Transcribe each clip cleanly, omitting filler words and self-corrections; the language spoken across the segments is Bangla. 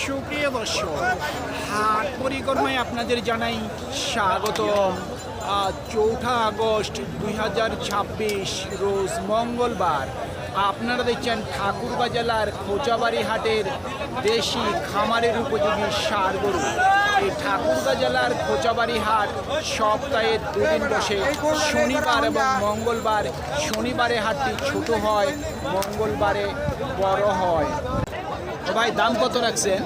সুপ্রিয় দর্শক, হাট পরিক্রমায় আপনাদের জানাই স্বাগতম। 4 আগস্ট 2026 রোজ মঙ্গলবার। আপনারা দেখছেন ঠাকুরগাঁ জেলার খোঁচাবাড়ি হাটের দেশি খামারের উপযোগী ষাঁড় গরু। এই ঠাকুরগাঁ জেলার খোঁচাবাড়ি হাট সপ্তাহে 2 দিন বসে, শনিবার এবং মঙ্গলবার। শনিবারে হাটটি ছোট হয়, মঙ্গলবারে বড় হয়। তো ভাই, দাম কত রাখছেন?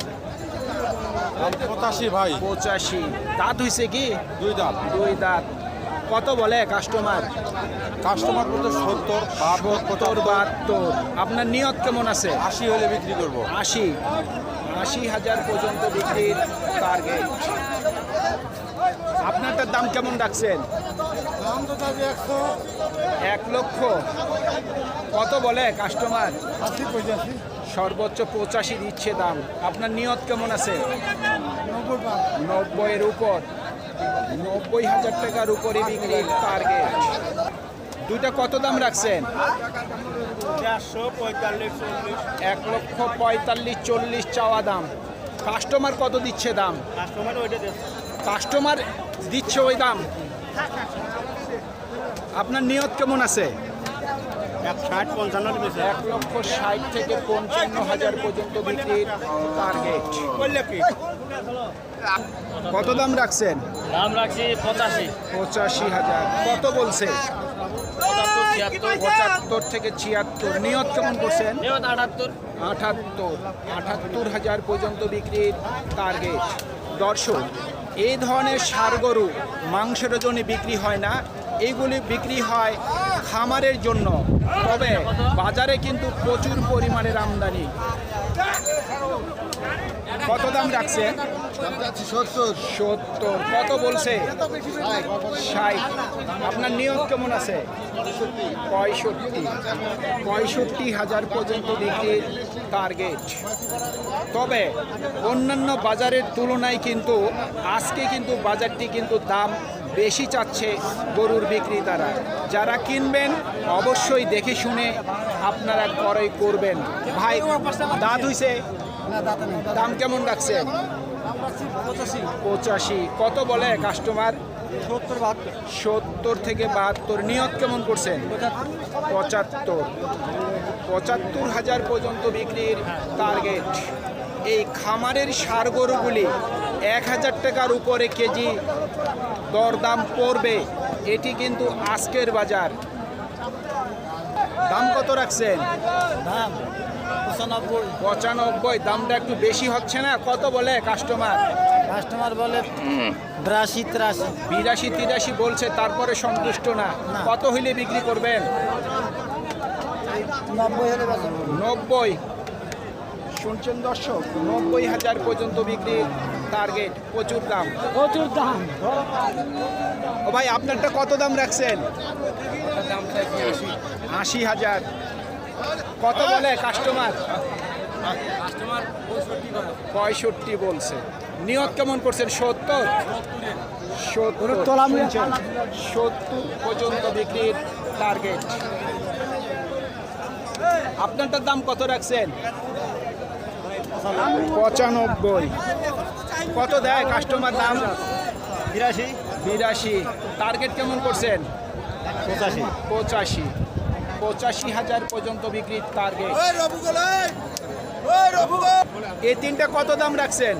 85 ভাই। 85। দাঁত হয়েছে কি? 2 দাঁত। 2 দাঁত। কত বলে কাস্টমার? কাস্টমার বলতে 70, 72। আপনার নিয়ত কেমন আছে? 80 হলে বিক্রি করব। 80,000 পর্যন্ত বিক্রির টার্গেট। আপনারটার দাম কেমন রাখছেন? দাম তো যাবে 1 লক্ষ। কত বলে কাস্টমার? 80, 85, সর্বোচ্চ 85 দিচ্ছে দাম। আপনার নিয়ত কেমন আছে? 90 এর উপর। 90,000 টাকার উপরে বিক্রির টার্গেট। দুইটা কত দাম রাখছেন? 1,45,40 চাওয়া দাম। কাস্টমার কত দিচ্ছে দাম? কাস্টমার দিচ্ছে ওই দাম। আপনার নিয়ত কেমন আছে? 1,60,000 থেকে 55,000 পর্যন্ত বিক্রির টার্গেট। কত দাম রাখছেন? দাম রাখছি 85,000। কত বলছে? 75 থেকে 76। নিয়ত কেমন করছেন? 78,000 পর্যন্ত বিক্রির টার্গেট। দর্শক, এই ধরনের ষাঁড় গরু মাংসের জন্য বিক্রি হয় না, এইগুলি বিক্রি হয় খামারের জন্য। তবে বাজারে কিন্তু প্রচুর পরিমাণের আমদানি। কত দাম রাখছেন? 70। কত বলছে? 60। আপনার নিয়ত কেমন আছে? 65,000 পর্যন্ত বিক্রির টার্গেট। তবে অন্যান্য বাজারের তুলনায় কিন্তু আজকে কিন্তু বাজারটি কিন্তু দাম বেশি চাচ্ছে গরুর বিক্রেতারা। যারা কিনবেন অবশ্যই দেখে শুনে আপনারা ক্রয় করবেন। ভাই, দাঁত হইছে? দাম কেমন রাখছেন? 85। কত বলে কাস্টমার? 70 থেকে 72। নিয়ত কেমন করছেন? 75,000 পর্যন্ত বিক্রির টার্গেট। এই খামারের ষাঁড় গরুগুলি 1,000 টাকার উপরে কেজি দরদাম পড়বে। এটি কিন্তু আজকের বাজার। দাম কত রাখছেন? দাম 95। দামটা একটু বেশি হচ্ছে না? কত বলে কাস্টমার? কাস্টমার বলে 82, 83। 82, 83 বলছে, তারপরে সন্তুষ্ট না। কত হইলে বিক্রি করবেন? 90 হলে 90। শুনছেন দর্শক, 90,000 পর্যন্ত বিক্রির টার্গেট। প্রচুর দাম। ও ভাই, আপনারটা কত দাম রাখছেন? 80,000। কত বলে কাস্টমার? 65 বলছে। নিয়ত কেমন করছেন? 70 পর্যন্ত বিক্রির টার্গেট। আপনারটার দাম কত রাখছেন? 95। কত দেয় কাস্টমার দাম? 82। টার্গেট কেমন করছেন? 85,000 পর্যন্ত বিক্রির টার্গেট। এই তিনটা কত দাম রাখছেন?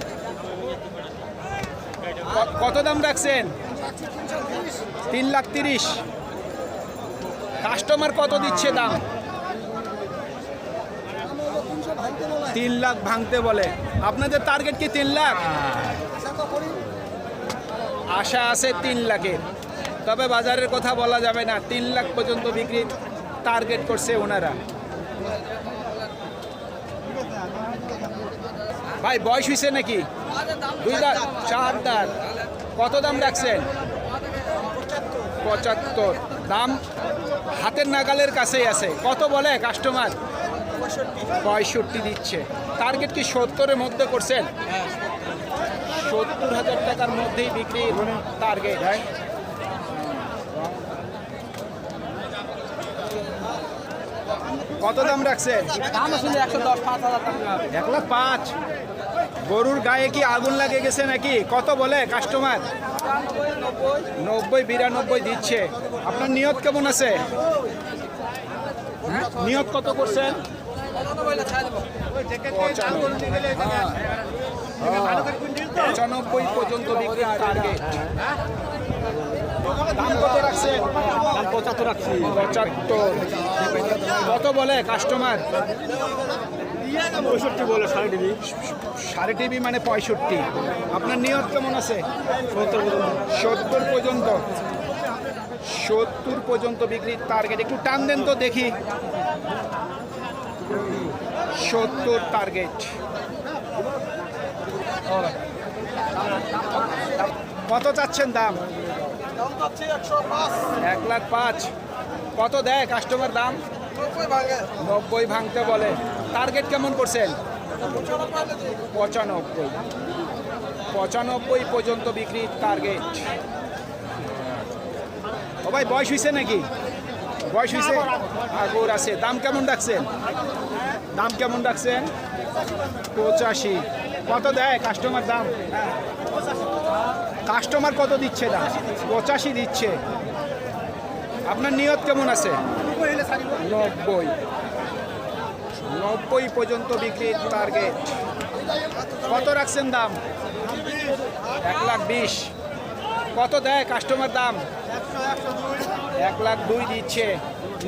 কত দাম রাখছেন? 3,30,000। কাস্টমার কত দিচ্ছে দাম? 3 লাখ ভাঙতে বলে। আপনাদের টার্গেট কি 3 লাখ? আশা আছে 3 লাখের। তবে বাজারের কথা বলা যাবে না। 3 লাখ পর্যন্ত বিক্রির টার্গেট করছে ওনারা। ভাই, বয়স হয়েছে নাকি? 2 দাঁত, 4 দাঁত। কত দাম রাখছেন? 75। দাম হাতের নাগালের কাছেই আছে। কত বলে কাস্টমার? 65 দিচ্ছে। টার্গেট কি 70-এর মধ্যে করছেন? 70,000 টাকার মধ্যেই বিক্রির টার্গেট। কত দাম রাখছেন? দাম আসলে 110, 5,000 টাকা। 1,05,000। গরুর গায়ে কি আগুন লাগে গেছে নাকি? কত বলে কাস্টমার? 90-92 দিচ্ছে। আপনার নিয়ত কেমন আছে? নিয়ত কত করছেন? 95 পর্যন্ত বিক্রির টার্গেট। দাম কত রাখছেন? 75 রাখছি। 75। কত বলে কাস্টমার? 65 বলে 3.5। 3.5 মানে 65। আপনার নিয়ত কেমন আছে? 70 পর্যন্ত। 70 পর্যন্ত বিক্রির টার্গেট। একটু টান দেন তো দেখি। 70 টার্গেট। কত চাচ্ছেন দাম? 1,05,000। কত দেয় কাস্টমার দাম? 90 ভাঙতে বলে। টার্গেট কেমন করছেন? 95 পর্যন্ত বিক্রির টার্গেট। ও ভাই বয়স হয়েছে নাকি? বয়স হয়েছে? আগর আছে। দাম কেমন রাখছেন? দাম কেমন রাখছেন? 85। কত দেয় কাস্টমার দাম? কাস্টমার কত দিচ্ছে দাম? 85 দিচ্ছে। আপনার নিয়ত কেমন আছে? 90 পর্যন্ত বিক্রির টার্গেট। কত রাখছেন দাম? 1,20,000। কত দেয় কাস্টমার দাম? 1,02,000 দিচ্ছে।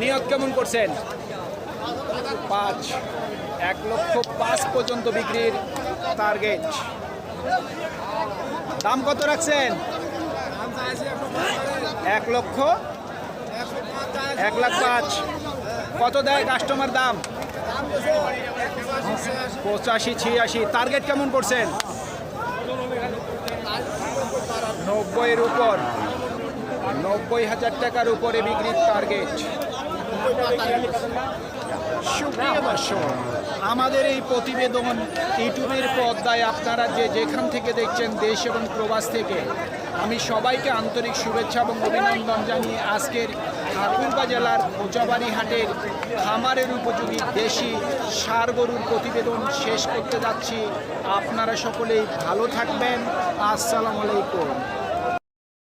নিয়ত কেমন করছেন? 5। 1,05,000 পর্যন্ত বিক্রির টার্গেট। দাম কত রাখছেন? 1,05,000। কত দেয় কাস্টমার দাম? 85-86। টার্গেট কেমন করছেন? 90-এর উপর। 90,000 টাকার উপরে বিক্রির টার্গেট। সুপ্রিয় দর্শক, আমাদের এই প্রতিবেদন ইউটিউবের পর্দায় আপনারা যেখান থেকে দেখছেন, দেশ এবং প্রবাস থেকে, আমি সবাইকে আন্তরিক শুভেচ্ছা এবং অভিনন্দন জানিয়ে আজকের ঠাকুরগাঁ জেলার কোচাবাড়ি হাটের খামারের উপযোগী দেশি ষাঁড় গরুর প্রতিবেদন শেষ করতে যাচ্ছি। আপনারা সকলেই ভালো থাকবেন। আসসালামু আলাইকুম।